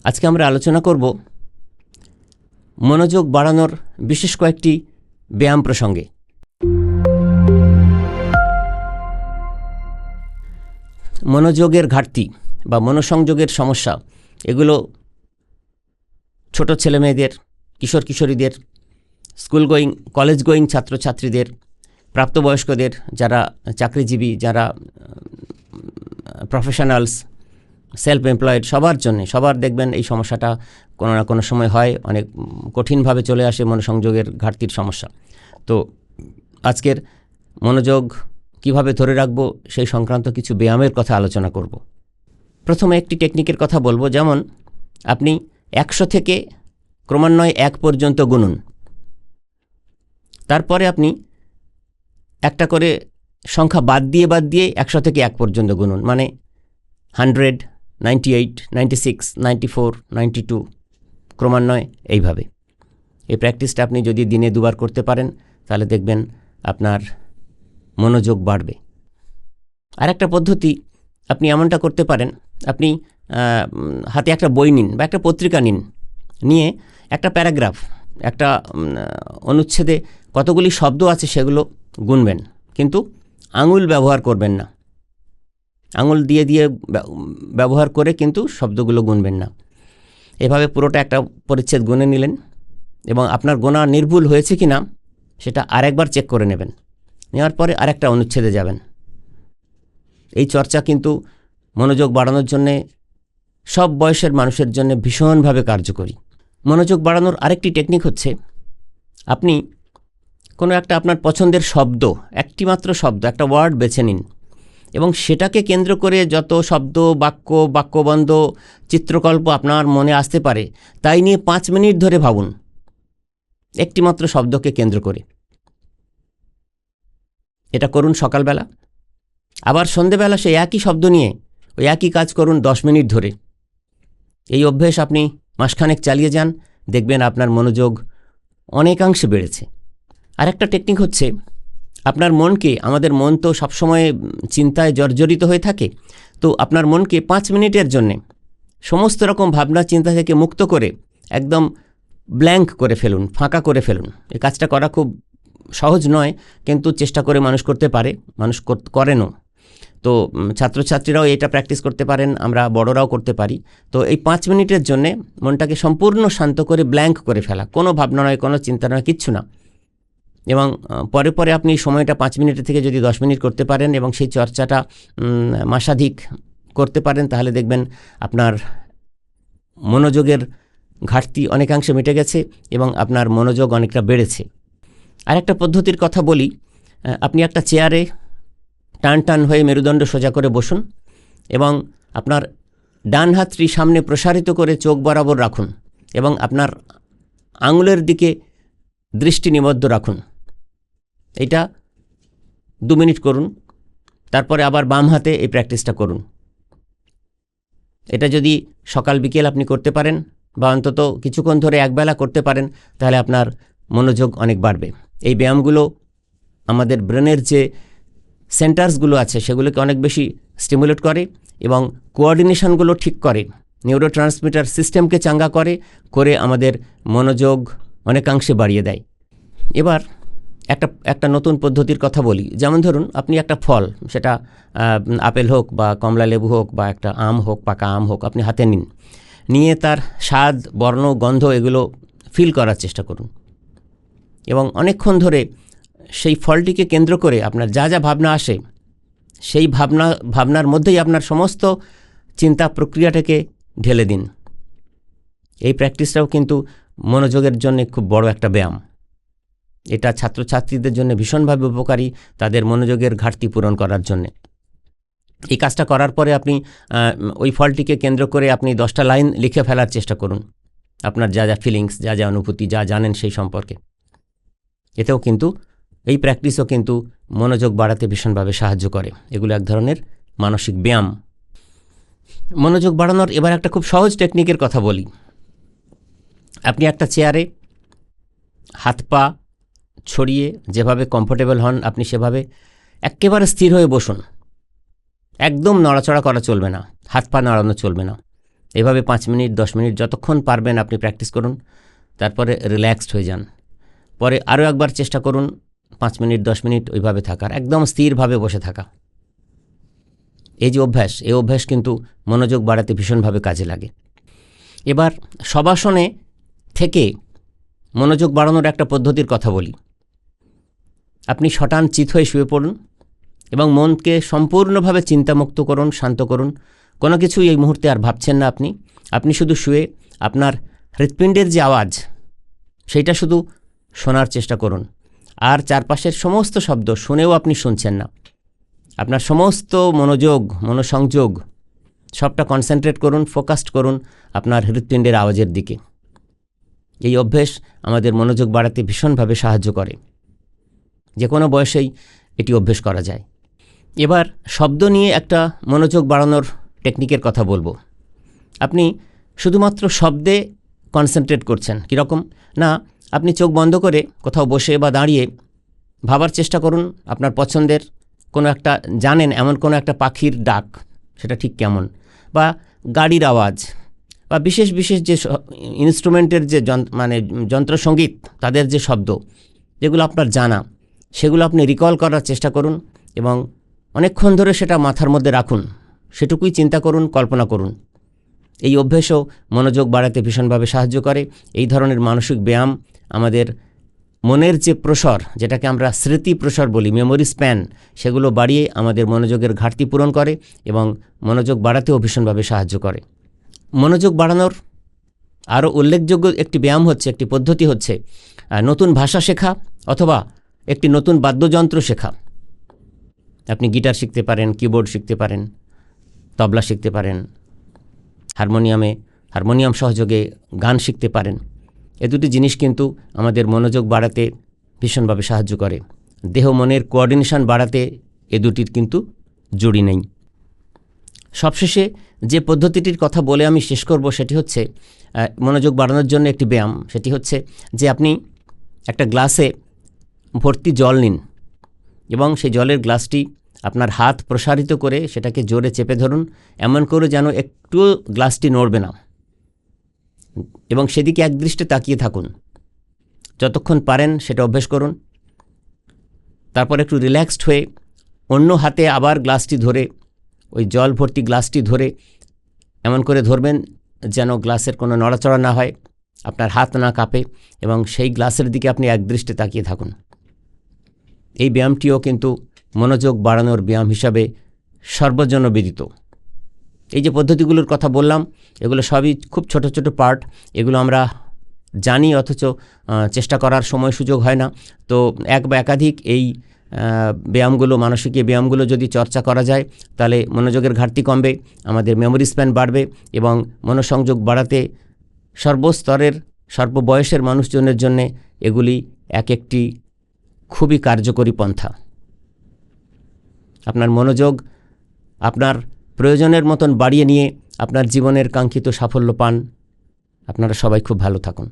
আজকে আমরা আলোচনা করব মনোযোগ বাড়ানোর বিশেষ কয়েকটি ব্যায়াম প্রসঙ্গে। মনোযোগের ঘাটতি বা মনোসংযোগের সমস্যা এগুলো ছোট ছেলেমেয়েদের, কিশোর কিশোরীদের, স্কুল গোয়িং, কলেজ গোয়িং ছাত্রছাত্রীদের, প্রাপ্তবয়স্কদের, যারা চাকরিজীবী, যারা প্রফেশনালস, সেলফ এমপ্লয়েড, সবার দেখবেন এই সমস্যাটা কোনো না কোনো সময় হয়, অনেক কঠিনভাবে চলে আসে মনোসংযোগের ঘাটতির সমস্যা। তো আজকের মনোযোগ কিভাবে ধরে রাখবো সেই সংক্রান্ত কিছু ব্যায়ামের কথা আলোচনা করব। প্রথমে একটি টেকনিকের কথা বলবো, যেমন আপনি 100 থেকে ক্রমান্বয়ে 1 পর্যন্ত গুনুন, তারপরে আপনি একটা করে সংখ্যা বাদ দিয়ে 100 থেকে 1 পর্যন্ত গুনুন, মানে 100, 98, 96, 94, 92 ক্রমান্বয়ে এইভাবে। এই প্র্যাকটিসটা আপনি যদি দিনে 2 বার করতে পারেন তাহলে দেখবেন আপনার মনোযোগ বাড়বে। আর একটা পদ্ধতি আপনি এমনটা করতে পারেন, আপনি হাতে একটা বই নিন বা একটা পত্রিকা নিয়ে একটা প্যারাগ্রাফ, একটা অনুচ্ছেদে কতগুলি শব্দ আছে সেগুলো গুনবেন, কিন্তু আঙুল ব্যবহার করবেন না। আঙুল দিয়ে ব্যবহার করে কিন্তু শব্দগুলো গুনবেন না। এভাবে পুরোটা একটা পরিচ্ছেদ গুনে নিলেন এবং আপনার গোনা নির্ভুল হয়েছে কি না সেটা আরেকবার চেক করে নেবেন। নেওয়ার পরে আরেকটা অনুচ্ছেদে যাবেন। এই চর্চা কিন্তু মনোযোগ বাড়ানোর জন্যে সব বয়সের মানুষের জন্য ভীষণভাবে কার্যকরী। মনোযোগ বাড়ানোর আরেকটি টেকনিক হচ্ছে, আপনি কোনো একটা আপনার পছন্দের শব্দ, একটি মাত্র শব্দ, একটা ওয়ার্ড বেছে নিন এবং সেটাকে কেন্দ্র করে যত শব্দ, বাক্যবন্ধ, চিত্রকল্প আপনার মনে আসতে পারে তাই নিয়ে 5 মিনিট ধরে ভাবুন, একটি মাত্র শব্দকে কেন্দ্র করে। এটা করুন সকালবেলা, আবার সন্ধেবেলা সেই একই শব্দ নিয়ে ওই একই কাজ করুন 10 মিনিট ধরে। এই অভ্যেস আপনি মাসখানেক চালিয়ে যান, দেখবেন আপনার মনোযোগ অনেকাংশে বেড়েছে। আর একটা টেকনিক হচ্ছে, আপনার মনকে, আমাদের মন তো সবসময় চিন্তায় জর্জরিত হয়ে থাকে, তো আপনার মনকে 5 মিনিটের জন্যে সমস্ত রকম ভাবনা চিন্তা থেকে মুক্ত করে একদম ব্ল্যাঙ্ক করে ফেলুন, ফাঁকা করে ফেলুন। এই কাজটা করা খুব সহজ নয়, কিন্তু চেষ্টা করে মানুষ করতে পারে, মানুষ করেনও। তো ছাত্রছাত্রীরাও এটা প্র্যাকটিস করতে পারেন, আমরা বড়রাও করতে পারি। তো এই 5 মিনিটের জন্যে মনটাকে সম্পূর্ণ শান্ত করে ব্ল্যাঙ্ক করে ফেলা, কোনো ভাবনা নয়, কোনো চিন্তা নয়, কিচ্ছু না। এবং পরে আপনি সময়টা 5 মিনিটের থেকে যদি 10 মিনিট করতে পারেন এবং সেই চর্চাটা মাসাধিক করতে পারেন, তাহলে দেখবেন আপনার মনোযোগের ঘাটতি অনেকাংশে মিটে গেছে এবং আপনার মনোযোগ অনেকটা বেড়েছে। আরেকটা পদ্ধতির কথা বলি, আপনি একটা চেয়ারে টান হয়ে মেরুদণ্ড সোজা করে বসুন এবং আপনার ডান হাতটি সামনে প্রসারিত করে চোখ বরাবর রাখুন এবং আপনার আঙুলের দিকে দৃষ্টি নিবদ্ধ রাখুন। এটা 2 মিনিট করুন, তারপরে আবার বাম হাতে এই প্র্যাকটিসটা করুন। এটা যদি সকাল বিকেল আপনি করতে পারেন বা অন্তত কিছুক্ষণ ধরে একবেলা করতে পারেন, তাহলে আপনার মনোযোগ অনেক বাড়বে। এই ব্যায়ামগুলো আমাদের ব্রেনের যে সেন্টার্সগুলো আছে সেগুলোকে অনেক বেশি স্টিমুলেট করে এবং কোঅর্ডিনেশনগুলো ঠিক করে, নিউরোট্রান্সমিটার সিস্টেমকে চাঙ্গা করে আমাদের মনোযোগ অনেকাংশে বাড়িয়ে দেয়। এবার একটা নতুন পদ্ধতির কথা বলি, যেমন ধরুন আপনি একটা ফল, সেটা আপেল হোক বা কমলা লেবু হোক বা একটা আম হোক, পাকা আম হোক, আপনি হাতে নিয়ে তার স্বাদ, বর্ণ, গন্ধ এগুলো ফিল করার চেষ্টা করুন এবং অনেকক্ষণ ধরে সেই ফলটিকে কেন্দ্র করে আপনার যা ভাবনা আসে সেই ভাবনার মধ্যেই আপনার সমস্ত চিন্তা প্রক্রিয়াটাকে ঢেলে দিন। এই প্র্যাকটিসটাও কিন্তু মনোযোগের জন্য খুব বড় একটা ব্যায়াম। এটা ছাত্রছাত্রীদের জন্য ভীষণভাবে উপকারী, তাদের মনোযোগের ঘাটতি পূরণ করার জন্যে। এই কাজটা করার পরে আপনি ওই ফলটিকে কেন্দ্র করে আপনি 10টা লাইন লিখে ফেলার চেষ্টা করুন, আপনার যা ফিলিংস, যা অনুভূতি, যা জানেন সেই সম্পর্কে। এতেও কিন্তু, এই প্র্যাকটিসও কিন্তু মনোযোগ বাড়াতে ভীষণভাবে সাহায্য করে। এগুলো এক ধরনের মানসিক ব্যায়াম। মনোযোগ বাড়ানোর এবার একটা খুব সহজ টেকনিকের কথা বলি। আপনি একটা চেয়ারে হাত পা ছড়িয়ে যেভাবে কমফোর্টেবল হন আপনি সেভাবে একেবারে স্থির হয়ে বসুন। একদম নড়াচড়া করা চলবে না, হাত পা নাড়ানো চলবে না। এভাবে 5 মিনিট 10 মিনিট যতক্ষণ পারবেন আপনি প্র্যাকটিস করুন, তারপরে রিল্যাক্সড হয়ে যান। পরে আরও একবার চেষ্টা করুন 5 মিনিট 10 মিনিট ওইভাবে থাকার, একদম স্থিরভাবে বসে থাকা। এই যে অভ্যাস, এই অভ্যাস কিন্তু মনোযোগ বাড়াতে ভীষণভাবে কাজে লাগে। এবার শবাসনে থেকে মনোযোগ বাড়ানোর একটা পদ্ধতির কথা বলি। আপনি শটান চিত হয়ে শুয়ে পড়ুন এবং মনকে সম্পূর্ণভাবে চিন্তামুক্ত করুন, শান্ত করুন। কোনো কিছুই এই মুহূর্তে আর ভাবছেন না আপনি শুধু শুয়ে আপনার হৃৎপিণ্ডের যে আওয়াজ সেইটা শুধু শোনার চেষ্টা করুন। আর চারপাশের সমস্ত শব্দ শুনেও আপনি শুনছেন না। আপনার সমস্ত মনোসংযোগ সবটা কনসেন্ট্রেট করুন, ফোকাসড করুন আপনার হৃৎপিণ্ডের আওয়াজের দিকে। এই অভ্যেস আমাদের মনোযোগ বাড়াতে ভীষণভাবে সাহায্য করে। যে কোনো বয়সেই এটি অভ্যেস করা যায়। এবার শব্দ নিয়ে একটা মনোযোগ বাড়ানোর টেকনিকের কথা বলবো। আপনি শুধুমাত্র শব্দে কনসেন্ট্রেট করছেন, কীরকম না, আপনি চোখ বন্ধ করে কোথাও বসে বা দাঁড়িয়ে ভাবার চেষ্টা করুন আপনার পছন্দের কোনো একটা, জানেন এমন কোনো একটা পাখির ডাক, সেটা ঠিক কেমন, বা গাড়ির আওয়াজ, বা বিশেষ বিশেষ যে ইনস্ট্রুমেন্টের যে যন্ত্রসঙ্গীত তাদের যে শব্দ যেগুলো আপনার জানা, সেগুলো আপনি রিকল করার চেষ্টা করুন এবং অনেকক্ষণ ধরে সেটা মাথার মধ্যে রাখুন, সেটুকুই চিন্তা করুন, কল্পনা করুন। এই অভ্যেসও মনোযোগ বাড়াতে ভীষণভাবে সাহায্য করে। এই ধরনের মানসিক ব্যায়াম আমাদের মনের যে প্রসার, যেটাকে আমরা স্মৃতি প্রসার বলি, মেমোরি স্প্যান, সেগুলো বাড়িয়ে আমাদের মনোযোগের ঘাটতি পূরণ করে এবং মনোযোগ বাড়াতেও ভীষণভাবে সাহায্য করে। মনোযোগ বাড়ানোর আরও উল্লেখযোগ্য একটি ব্যায়াম হচ্ছে, একটি পদ্ধতি হচ্ছে নতুন ভাষা শেখা অথবা একটি নতুন বাদ্যযন্ত্র শেখা। আপনি গিটার শিখতে পারেন, কিবোর্ড শিখতে পারেন, তবলা শিখতে পারেন, হারমোনিয়াম সহযোগে গান শিখতে পারেন। এ দুটি জিনিস কিন্তু আমাদের মনোযোগ বাড়াতে ভীষণভাবে সাহায্য করে। দেহ মনের কোঅর্ডিনেশন বাড়াতে এ দুটির কিন্তু জুড়ি নেই। সবশেষে যে পদ্ধতিটির কথা বলে আমি শেষ করব সেটি হচ্ছে মনোযোগ বাড়ানোর জন্য একটি ব্যায়াম। সেটি হচ্ছে যে আপনি একটা গ্লাসে ভর্তি জল নিন এবং সেই জলের গ্লাসটি আপনার হাত প্রসারিত করে সেটাকে জোরে চেপে ধরুন, এমন করে যেন একটুও গ্লাসটি নড়বে না, এবং সেদিকে একদৃষ্টে তাকিয়ে থাকুন। যতক্ষণ পারেন সেটা অভ্যেস করুন। তারপর একটু রিল্যাক্সড হয়ে অন্য হাতে আবার গ্লাসটি ধরে, ওই জল ভর্তি গ্লাসটি ধরে এমন করে ধরবেন যেন গ্লাসের কোনো নড়াচড়া না হয়, আপনার হাত না কাঁপে, এবং সেই গ্লাসের দিকে আপনি একদৃষ্টে তাকিয়ে থাকুন। এই ব্যায়ামটিও কিন্তু মনোযোগ বাড়ানোর ব্যায়াম হিসাবে সর্বজনবিদিত। এই যে পদ্ধতিগুলোর কথা বললাম, এগুলো সবই খুব ছোট ছোট পার্ট। এগুলো আমরা জানি, অথচ চেষ্টা করার সময় সুযোগ হয় না। তো এক বা একাধিক এই ব্যায়ামগুলো, মানসিক এই ব্যায়ামগুলো যদি চর্চা করা যায়, তাহলে মনোযোগের ঘাটতি কমবে, আমাদের মেমোরি স্প্যান বাড়বে এবং মনোসংযোগ বাড়াতে সর্বস্তরের সর্ববয়সের মানুষজনের জন্য এগুলি এক একটি খুবই কার্যকরী পন্থা। আপনার মনোযোগ আপনার প্রয়োজনের মতন বাড়িয়ে নিয়ে আপনার জীবনের কাঙ্ক্ষিত সাফল্য পান। আপনারা সবাই খুব ভালো থাকুন।